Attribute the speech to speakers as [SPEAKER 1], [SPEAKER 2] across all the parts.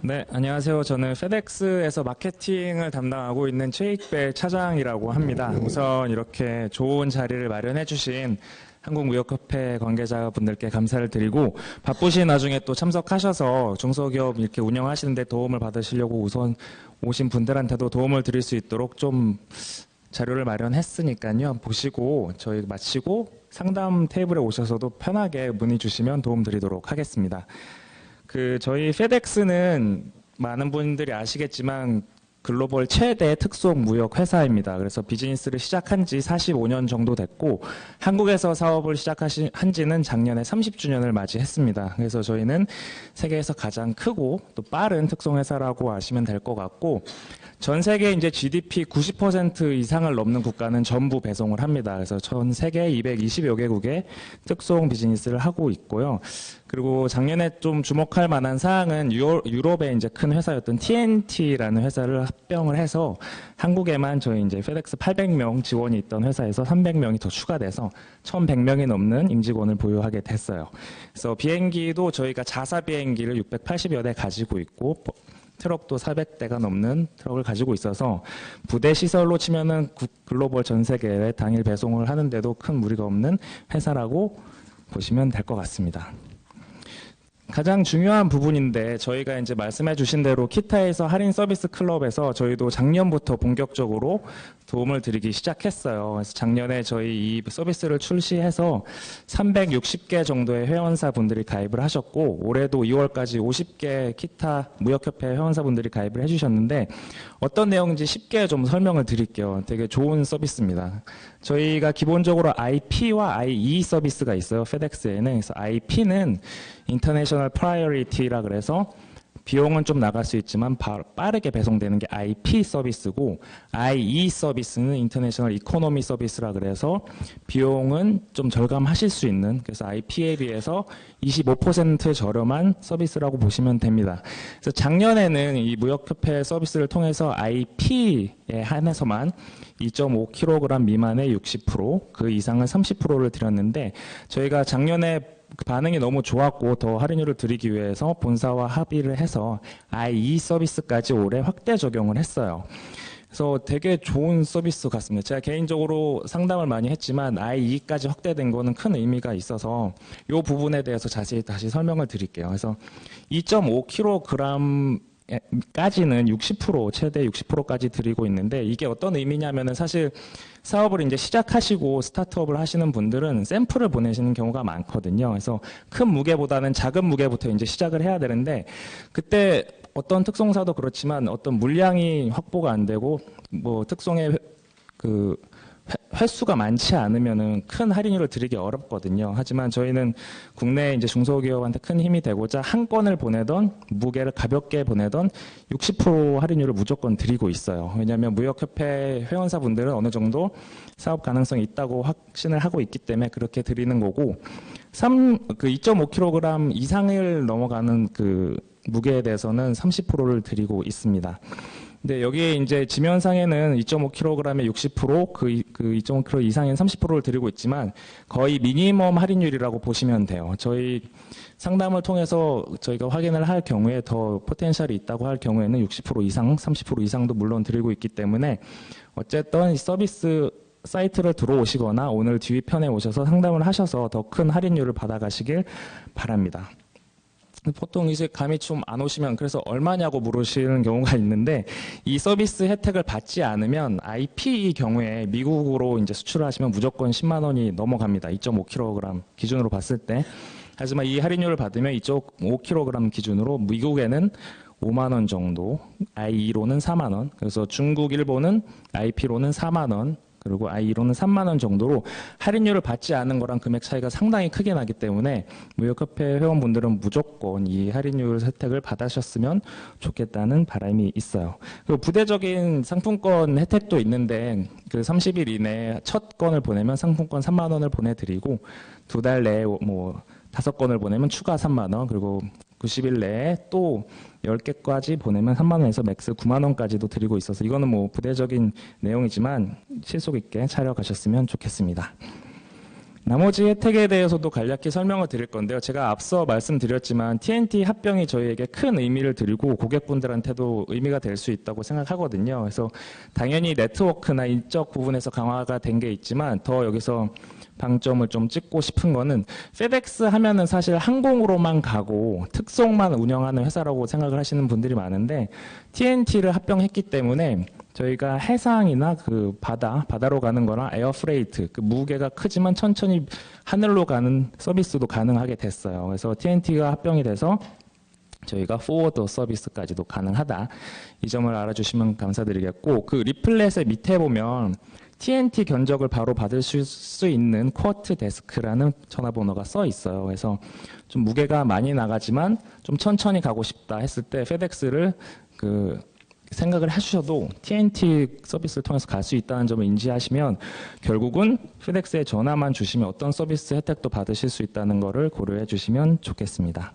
[SPEAKER 1] 네, 안녕하세요. 저는 페덱스에서 마케팅을 담당하고 있는 최익배 차장이라고 합니다. 우선 이렇게 좋은 자리를 마련해 주신 한국무역협회 관계자분들께 감사를 드리고, 바쁘신 와중에 또 참석하셔서 중소기업 이렇게 운영하시는데 도움을 받으시려고 우선 오신 분들한테도 도움을 드릴 수 있도록 좀 자료를 마련했으니까요. 보시고 저희 마치고 상담 테이블에 오셔서도 편하게 문의 주시면 도움 드리도록 하겠습니다. 저희 페덱스는 많은 분들이 아시겠지만 글로벌 최대 특송 무역 회사입니다. 그래서 비즈니스를 시작한 지 45년 정도 됐고, 한국에서 사업을 시작한 지는 작년에 30주년을 맞이했습니다. 그래서 저희는 세계에서 가장 크고 또 빠른 특송 회사라고 아시면 될 것 같고, 전 세계 이제 GDP 90% 이상을 넘는 국가는 전부 배송을 합니다. 그래서 전 세계 220여 개국에 특송 비즈니스를 하고 있고요. 그리고 작년에 좀 주목할 만한 사항은 유럽의 이제 큰 회사였던 TNT라는 회사를 합병을 해서 한국에만 저희 이제 페덱스 800명 지원이 있던 회사에서 300명이 더 추가돼서 1,100명이 넘는 임직원을 보유하게 됐어요. 그래서 비행기도 저희가 자사 비행기를 680여 대 가지고 있고, 트럭도 400대가 넘는 트럭을 가지고 있어서 부대 시설로 치면은 글로벌 전 세계에 당일 배송을 하는데도 큰 무리가 없는 회사라고 보시면 될 것 같습니다. 가장 중요한 부분인데, 저희가 이제 말씀해 주신 대로 키타에서 할인 서비스 클럽에서 저희도 작년부터 본격적으로 도움을 드리기 시작했어요. 그래서 작년에 저희 이 서비스를 출시해서 360개 정도의 회원사 분들이 가입을 하셨고, 올해도 2월까지 50개 키타 무역협회 회원사 분들이 가입을 해주셨는데, 어떤 내용인지 쉽게 좀 설명을 드릴게요. 되게 좋은 서비스입니다. 저희가 기본적으로 IP와 IE 서비스가 있어요. 페덱스에는. 그래서 IP는 International Priority라 그래서 비용은 좀 나갈 수 있지만 빠르게 배송되는 게 IP 서비스고, IE 서비스는 인터내셔널 이코노미 서비스라 그래서 비용은 좀 절감하실 수 있는, 그래서 IP에 비해서 25% 저렴한 서비스라고 보시면 됩니다. 그래서 작년에는 이 무역협회 서비스를 통해서 IP에 한해서만 2.5kg 미만의 60%, 그 이상은 30%를 드렸는데, 저희가 작년에 반응이 너무 좋았고 더 할인율을 드리기 위해서 본사와 합의를 해서 IE 서비스까지 올해 확대 적용을 했어요. 그래서 되게 좋은 서비스 같습니다. 제가 개인적으로 상담을 많이 했지만 IE까지 확대된 거는 큰 의미가 있어서 이 부분에 대해서 자세히 다시 설명을 드릴게요. 그래서 2.5kg 까지는 60%, 최대 60%까지 드리고 있는데, 이게 어떤 의미냐면은 사실 사업을 이제 시작하시고 스타트업을 하시는 분들은 샘플을 보내시는 경우가 많거든요. 그래서 큰 무게보다는 작은 무게부터 이제 시작을 해야 되는데, 그때 어떤 특송사도 그렇지만 어떤 물량이 확보가 안 되고 뭐 특송의 횟수가 많지 않으면은 큰 할인율을 드리기 어렵거든요. 하지만 저희는 국내 이제 중소기업한테 큰 힘이 되고자 한 건을 보내던, 무게를 가볍게 보내던 60% 할인율을 무조건 드리고 있어요. 왜냐하면 무역협회 회원사분들은 어느 정도 사업 가능성이 있다고 확신을 하고 있기 때문에 그렇게 드리는 거고, 2.5kg 이상을 넘어가는 그 무게에 대해서는 30%를 드리고 있습니다. 근데 여기에 이제 지면상에는 2.5kg에 60%, 그 2.5kg 이상인 30%를 드리고 있지만 거의 미니멈 할인율이라고 보시면 돼요. 저희 상담을 통해서 저희가 확인을 할 경우에 더 포텐셜이 있다고 할 경우에는 60% 이상, 30% 이상도 물론 드리고 있기 때문에, 어쨌든 서비스 사이트를 들어오시거나 오늘 뒤편에 오셔서 상담을 하셔서 더 큰 할인율을 받아가시길 바랍니다. 보통 이제 감이 좀 안 오시면 그래서 얼마냐고 물으시는 경우가 있는데, 이 서비스 혜택을 받지 않으면 IP 경우에 미국으로 이제 수출을 하시면 무조건 10만 원이 넘어갑니다. 2.5kg 기준으로 봤을 때. 하지만 이 할인율을 받으면 2.5kg 기준으로 미국에는 5만 원 정도, IE로는 4만 원, 그래서 중국, 일본은 IP로는 4만 원, 그리고 IE로는 3만 원 정도로 할인율을 받지 않은 거랑 금액 차이가 상당히 크게 나기 때문에 무역협회 회원분들은 무조건 이 할인율 혜택을 받으셨으면 좋겠다는 바람이 있어요. 그리고 부대적인 상품권 혜택도 있는데, 그 30일 이내에 첫 건을 보내면 상품권 3만 원을 보내드리고, 2달 내에 뭐 5건을 보내면 추가 3만 원, 그리고 90일 내에 또 10개까지 보내면 3만 원에서 맥스 9만 원까지도 드리고 있어서, 이거는 뭐 부대적인 내용이지만 실속 있게 촬영하셨으면 좋겠습니다. 나머지 혜택에 대해서도 간략히 설명을 드릴 건데요. 제가 앞서 말씀드렸지만 TNT 합병이 저희에게 큰 의미를 드리고 고객분들한테도 의미가 될 수 있다고 생각하거든요. 그래서 당연히 네트워크나 인적 부분에서 강화가 된 게 있지만 더 여기서 방점을 좀 찍고 싶은 거는 페덱스 하면은 사실 항공으로만 가고 특송만 운영하는 회사라고 생각을 하시는 분들이 많은데 TNT를 합병했기 때문에 저희가 해상이나 그 바다로 가는 거나 에어프레이트, 그 무게가 크지만 천천히 하늘로 가는 서비스도 가능하게 됐어요. 그래서 TNT가 합병이 돼서 저희가 포워더 서비스까지도 가능하다. 이 점을 알아주시면 감사드리겠고, 그 리플렛의 밑에 보면 TNT 견적을 바로 받을 수 있는 쿼트 데스크라는 전화번호가 써 있어요. 그래서 좀 무게가 많이 나가지만 좀 천천히 가고 싶다 했을 때 페덱스를 생각을 하셔도 TNT 서비스를 통해서 갈 수 있다는 점을 인지하시면 결국은 페덱스에 전화만 주시면 어떤 서비스 혜택도 받으실 수 있다는 것을 고려해 주시면 좋겠습니다.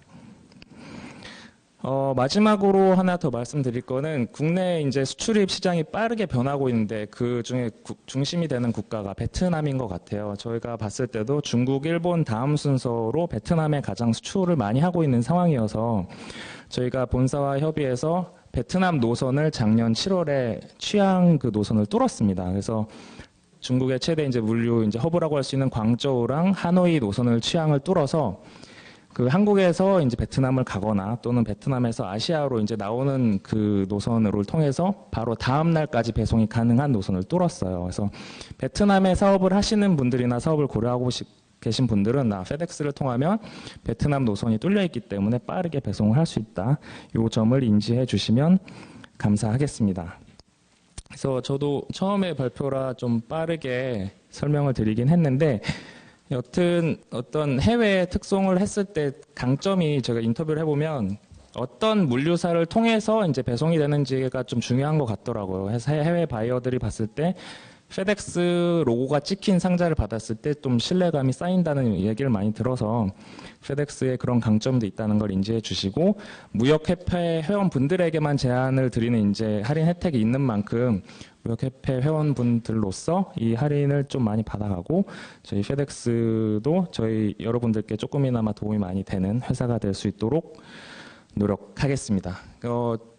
[SPEAKER 1] 마지막으로 하나 더 말씀드릴 거는 국내 이제 수출입 시장이 빠르게 변하고 있는데 그 중에 중심이 되는 국가가 베트남인 것 같아요. 저희가 봤을 때도 중국, 일본 다음 순서로 베트남에 가장 수출을 많이 하고 있는 상황이어서 저희가 본사와 협의해서 베트남 노선을 작년 7월에 취항 그 노선을 뚫었습니다. 그래서 중국의 최대 이제 물류 이제 허브라고 할 수 있는 광저우랑 하노이 노선을 취항을 뚫어서 그 한국에서 이제 베트남을 가거나 또는 베트남에서 아시아로 이제 나오는 그 노선을 통해서 바로 다음 날까지 배송이 가능한 노선을 뚫었어요. 그래서 베트남에 사업을 하시는 분들이나 사업을 고려하고 계신 분들은 페덱스를 통하면 베트남 노선이 뚫려 있기 때문에 빠르게 배송을 할 수 있다. 이 점을 인지해 주시면 감사하겠습니다. 그래서 저도 처음에 발표라 좀 빠르게 설명을 드리긴 했는데 여튼 어떤 해외 특송을 했을 때 강점이 제가 인터뷰를 해보면 어떤 물류사를 통해서 이제 배송이 되는지가 좀 중요한 것 같더라고요. 해외 바이어들이 봤을 때 페덱스 로고가 찍힌 상자를 받았을 때 좀 신뢰감이 쌓인다는 얘기를 많이 들어서 페덱스의 그런 강점도 있다는 걸 인지해 주시고 무역협회 회원분들에게만 제한을 드리는 이제 할인 혜택이 있는 만큼 무역협회 회원분들로서 이 할인을 좀 많이 받아가고 저희 페덱스도 저희 여러분들께 조금이나마 도움이 많이 되는 회사가 될 수 있도록 노력하겠습니다.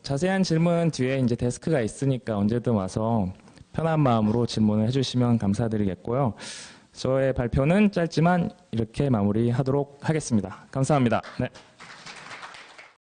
[SPEAKER 1] 자세한 질문 뒤에 이제 데스크가 있으니까 언제든 와서 편한 마음으로 질문을 해주시면 감사드리겠고요. 저의 발표는 짧지만 이렇게 마무리하도록 하겠습니다. 감사합니다. 네.